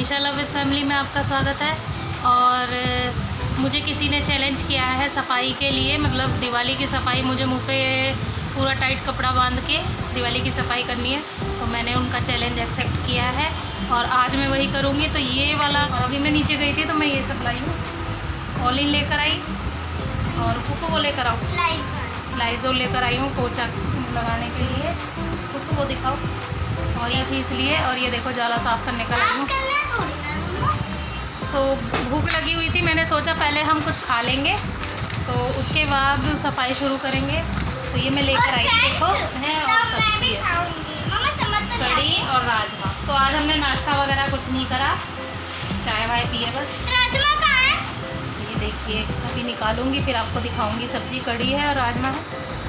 Isha love with family में आपका स्वागत है। और मुझे किसी ने चैलेंज किया है सफाई के लिए, मतलब दिवाली की सफाई, मुझे मुंह पे पूरा टाइट कपड़ा बांध के दिवाली की सफाई करनी है। तो मैंने उनका चैलेंज एक्सेप्ट किया है और आज मैं वही करूँगी। तो ये वाला, अभी मैं नीचे गई थी तो मैं ये सब लाई हूँ, ऑलिन लेकर आई और कुकू को लेकर आऊँ, लाइजोल लेकर आई हूँ पोछा लगाने के लिए। कुकू को दिखाओ। और ये थी इसलिए, और ये देखो जाला साफ़ करने का लाई हूँ। तो भूख लगी हुई थी, मैंने सोचा पहले हम कुछ खा लेंगे तो उसके बाद सफाई शुरू करेंगे। तो ये मैं लेकर आई थी, देखो है, और सब्जी है, कढ़ी और राजमा। तो आज हमने नाश्ता वगैरह कुछ नहीं करा, चाय वाय पिए बस। राजमा कहाँ है? ये देखिए, अभी निकालूंगी फिर आपको दिखाऊंगी। सब्जी कढ़ी है और राजमा है।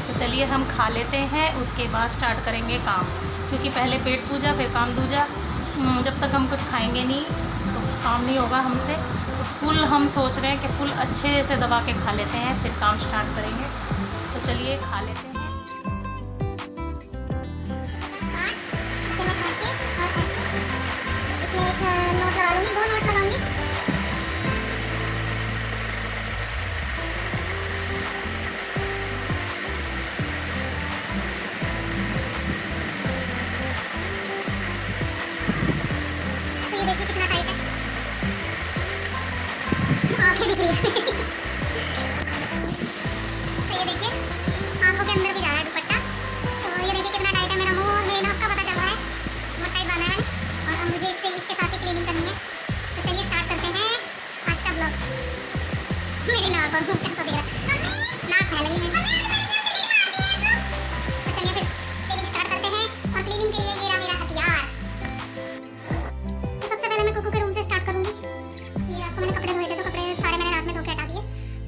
तो चलिए हम खा लेते हैं, उसके बाद स्टार्ट करेंगे काम, क्योंकि पहले पेट पूजा फिर काम दूजा। जब तक हम कुछ खाएंगे नहीं तो काम नहीं होगा हमसे। तो फुल हम सोच रहे हैं कि फुल अच्छे से दबा के खा लेते हैं, फिर काम स्टार्ट करेंगे। तो चलिए खा लेते हैं। इसमें एक नोट लगा लूँगी, 2 नोट लगाऊंगी। तो ये देखिए कितना टाइट है, आँखें दिख रही है। तो ये देखिए आँखों के अंदर भी जा रहा है दुपट्टा। तो ये देखिए कितना टाइट है, मेरा मुंह और मेरी नाक का पता चल रहा है, बहुत टाइट बांधा है मैंने। और अब मुझे इसके साथ ही क्लीनिंग करनी है। तो चलिए स्टार्ट करते हैं आज का ब्लॉग। मेरी नाक और मुंह कैसा दिख रहा है, नाक है लगी है। तो चलिए फिर क्लीनिंग स्टार्ट करते हैं। और क्लीनिंग के लिए ये रहा मेरा हथियार। तो सबसे पहले मैं कुकू के रूम से स्टार्ट करूंगी। ये आपको मैंने कपड़े धोए थे, तो कपड़े सारे मैंने रात में धो के हटा दिए।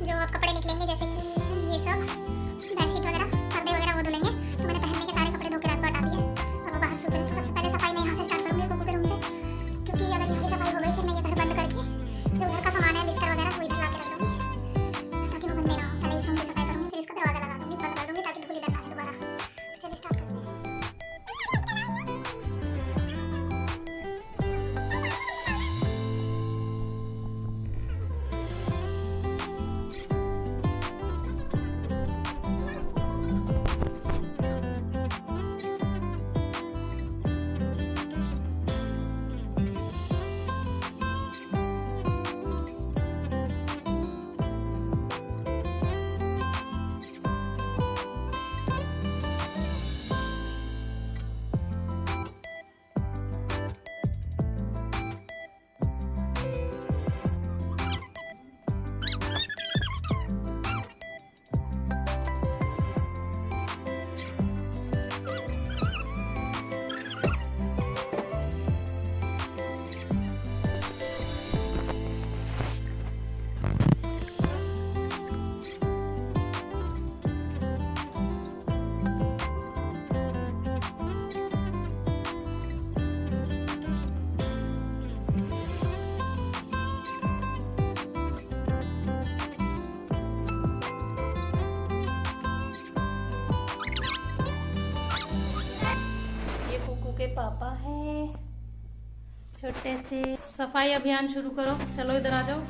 जो अब कपड़े निकलेंगे, जैसे कि ये सब बेडशीट वगैरह, पर्दे वगैरह, वो धुलेंगे। तो मैंने पहनने के सारे कपड़े धो के रात को हटा दिए और वो बाहर सूख रहे हैं। तो सबसे पहले सफाई मैं यहाँ से स्टार्ट करूँगी, कुकू के रूम से, क्योंकि अगर यहाँ की सफाई हो गई फिर मैं ये घर बंद करके जो घर का सामान है, बिस्तर वगैरह, वो इधर ला के रख दूँगी ताकि वो गंदे ना हो। पहले इस रूम की सफाई करूँगी, फिर इसका दरवाजा लगा दूँगी, बंद कर दूँगी ताकि धूल इधर ना आए दोबारा। चलिए स्टार्ट करते हैं। ये कुकू के पापा हैं, छोटे से। सफाई अभियान शुरू करो, चलो इधर आ जाओ।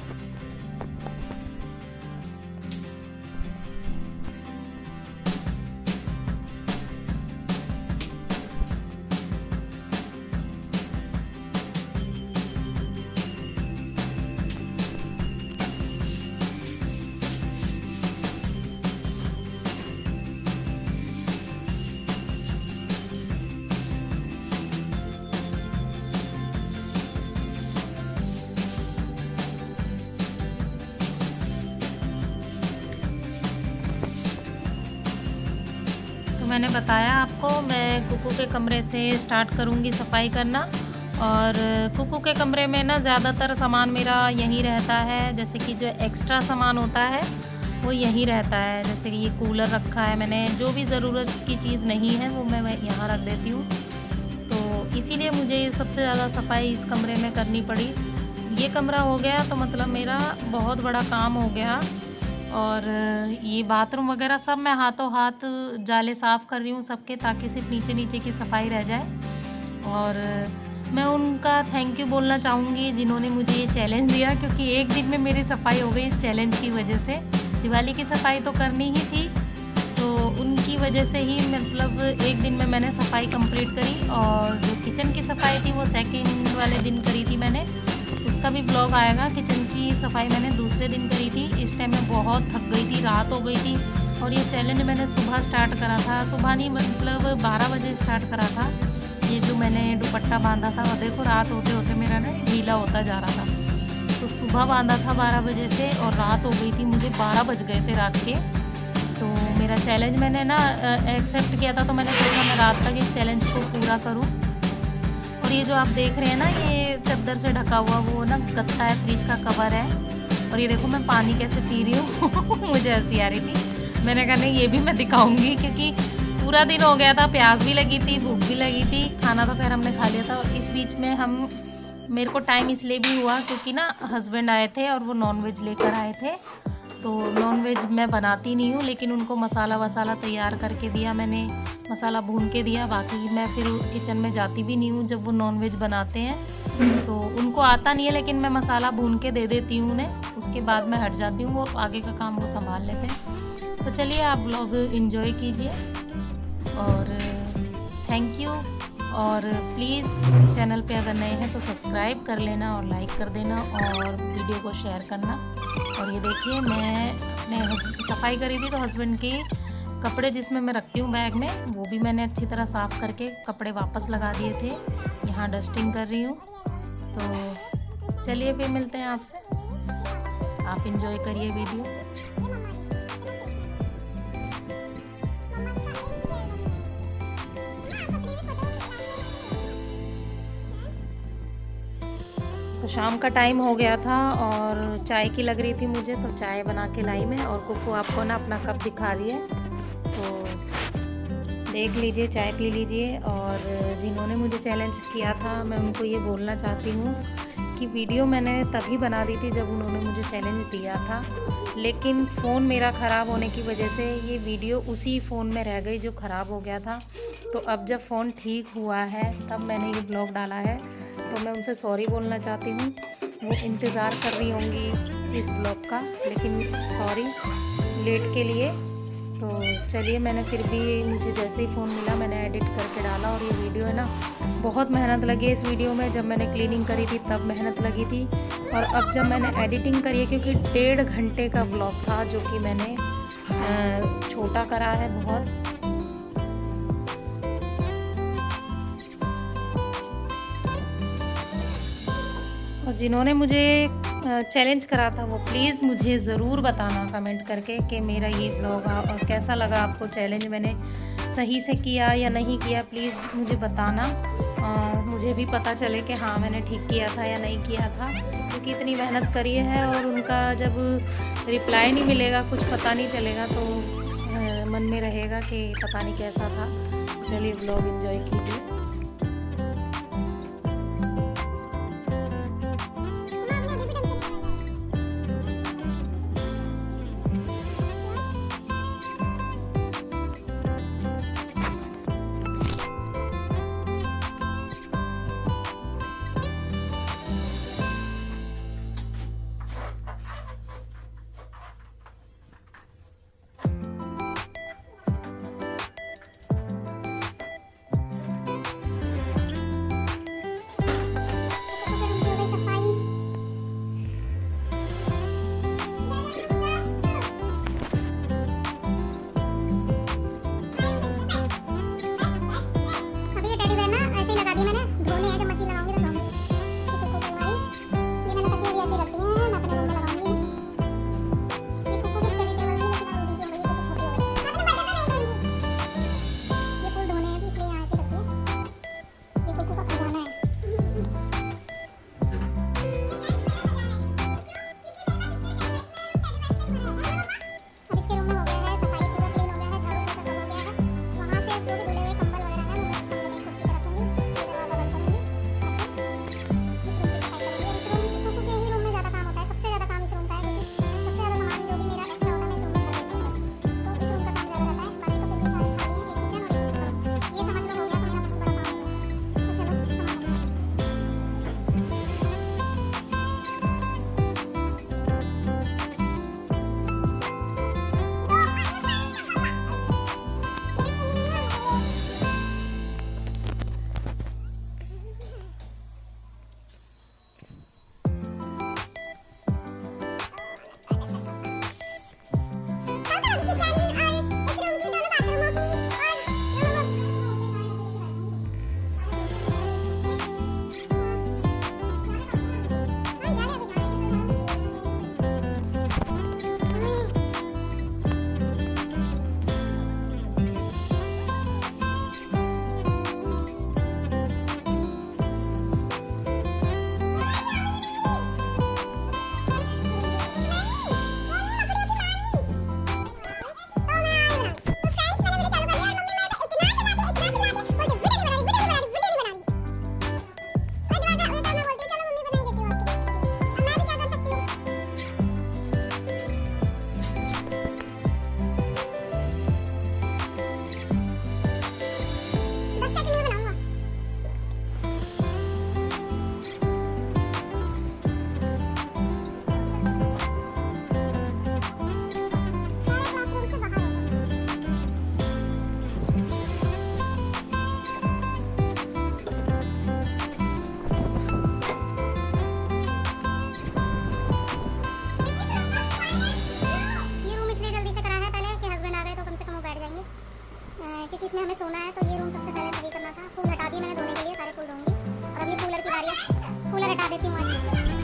तो मैंने बताया आपको, मैं कुकू के कमरे से स्टार्ट करूँगी सफाई करना। और कुकू के कमरे में ना ज़्यादातर सामान मेरा यहीं रहता है, जैसे कि जो एक्स्ट्रा सामान होता है वो यहीं रहता है। जैसे कि ये कूलर रखा है मैंने, जो भी ज़रूरत की चीज़ नहीं है वो मैं यहाँ रख देती हूँ। तो इसीलिए मुझे सबसे ज़्यादा सफाई इस कमरे में करनी पड़ी। ये कमरा हो गया तो मतलब मेरा बहुत बड़ा काम हो गया। और ये बाथरूम वगैरह सब मैं हाथों हाथ जाले साफ़ कर रही हूँ सबके, ताकि सिर्फ नीचे नीचे की सफाई रह जाए। और मैं उनका थैंक यू बोलना चाहूँगी जिन्होंने मुझे ये चैलेंज दिया, क्योंकि एक दिन में मेरी सफाई हो गई इस चैलेंज की वजह से। दिवाली की सफाई तो करनी ही थी, तो उनकी वजह से ही मतलब एक दिन में मैंने सफाई कंप्लीट करी। और जो किचन की सफाई थी वो सेकंड वाले दिन करी थी मैंने, उसका भी ब्लॉग आएगा। किचन की सफाई मैंने दूसरे दिन करी थी। इस टाइम मैं बहुत थक गई थी, रात हो गई थी। और ये चैलेंज मैंने सुबह स्टार्ट करा था, सुबह नहीं मतलब 12 बजे स्टार्ट करा था। ये जो मैंने दुपट्टा बांधा था वो देखो रात होते होते मेरा ना ढीला होता जा रहा था। तो सुबह बांधा था 12 बजे से और रात हो गई थी, मुझे 12 बज गए थे रात के। तो मेरा चैलेंज मैंने ना एक्सेप्ट किया था, तो मैंने सोचा मैं रात तक इस चैलेंज को पूरा करूं। और ये जो आप देख रहे हैं ना, ये चादर से ढका हुआ वो ना गत्ता है, फ्रिज का कवर है। और ये देखो मैं पानी कैसे पी रही हूँ मुझे हंसी आ रही थी। मैंने कहा नहीं ये भी मैं दिखाऊंगी, क्योंकि पूरा दिन हो गया था, प्यास भी लगी थी, भूख भी लगी थी। खाना तो खैर हमने खा लिया था। और इस बीच में मेरे को टाइम इसलिए भी हुआ क्योंकि ना हस्बैंड आए थे और वो नॉनवेज लेकर आए थे। तो नॉनवेज मैं बनाती नहीं हूँ, लेकिन उनको मसाला वसाला तैयार करके दिया मैंने, मसाला भून के दिया। बाकी मैं फिर किचन में जाती भी नहीं हूँ जब वो नॉनवेज बनाते हैं, तो उनको आता नहीं है, लेकिन मैं मसाला भून के दे देती हूँ उन्हें। उसके बाद मैं हट जाती हूँ, वो आगे का काम वो संभाल लेते हैं। तो चलिए आप ब्लॉग एंजॉय कीजिए और थैंक यू। और प्लीज़ चैनल पे अगर नए हैं तो सब्सक्राइब कर लेना और लाइक कर देना और वीडियो को शेयर करना। और ये देखिए मैं सफाई करी थी, तो हस्बैंड के कपड़े जिसमें मैं रखती हूँ बैग में, वो भी मैंने अच्छी तरह साफ़ करके कपड़े वापस लगा दिए थे। यहाँ डस्टिंग कर रही हूँ। तो चलिए फिर मिलते हैं आपसे, आप इंजॉय करिए वीडियो। तो शाम का टाइम हो गया था और चाय की लग रही थी मुझे, तो चाय बना के लाई मैं। और कुकू आपको ना अपना कप दिखा रही है, तो देख लीजिए, चाय पी लीजिए। और जिन्होंने मुझे चैलेंज किया था मैं उनको ये बोलना चाहती हूँ कि वीडियो मैंने तभी बना दी थी जब उन्होंने मुझे चैलेंज दिया था, लेकिन फ़ोन मेरा ख़राब होने की वजह से ये वीडियो उसी फ़ोन में रह गई जो ख़राब हो गया था। तो अब जब फ़ोन ठीक हुआ है तब मैंने ये ब्लॉग डाला है, तो मैं उनसे सॉरी बोलना चाहती हूँ। वो इंतज़ार कर रही होंगी इस ब्लॉग का, लेकिन सॉरी लेट के लिए। तो चलिए मैंने फिर भी, मुझे जैसे ही फ़ोन मिला मैंने एडिट करके डाला। और ये वीडियो है ना, बहुत मेहनत लगी है इस वीडियो में। जब मैंने क्लीनिंग करी थी तब मेहनत लगी थी, और अब जब मैंने एडिटिंग करी है, क्योंकि 1.5 घंटे का ब्लॉग था जो कि मैंने छोटा करा है बहुत। और जिन्होंने मुझे चैलेंज करा था वो प्लीज़ मुझे ज़रूर बताना कमेंट करके कि मेरा ये ब्लॉग कैसा लगा आपको, चैलेंज मैंने सही से किया या नहीं किया। प्लीज़ मुझे बताना, मुझे भी पता चले कि हाँ मैंने ठीक किया था या नहीं किया था, क्योंकि इतनी मेहनत करी है और उनका जब रिप्लाई नहीं मिलेगा, कुछ पता नहीं चलेगा, तो मन में रहेगा कि पता नहीं कैसा था। चलिए ब्लॉग एंजॉय कीजिए। मैंने सोना है तो ये रूम सबसे पहले सही करना था। फूल हटा दिए मैंने धोने के लिए, सारे फूल धोऊंगी। और अब ये कूलर की बारी है, कूलर हटा देती हूँ आज।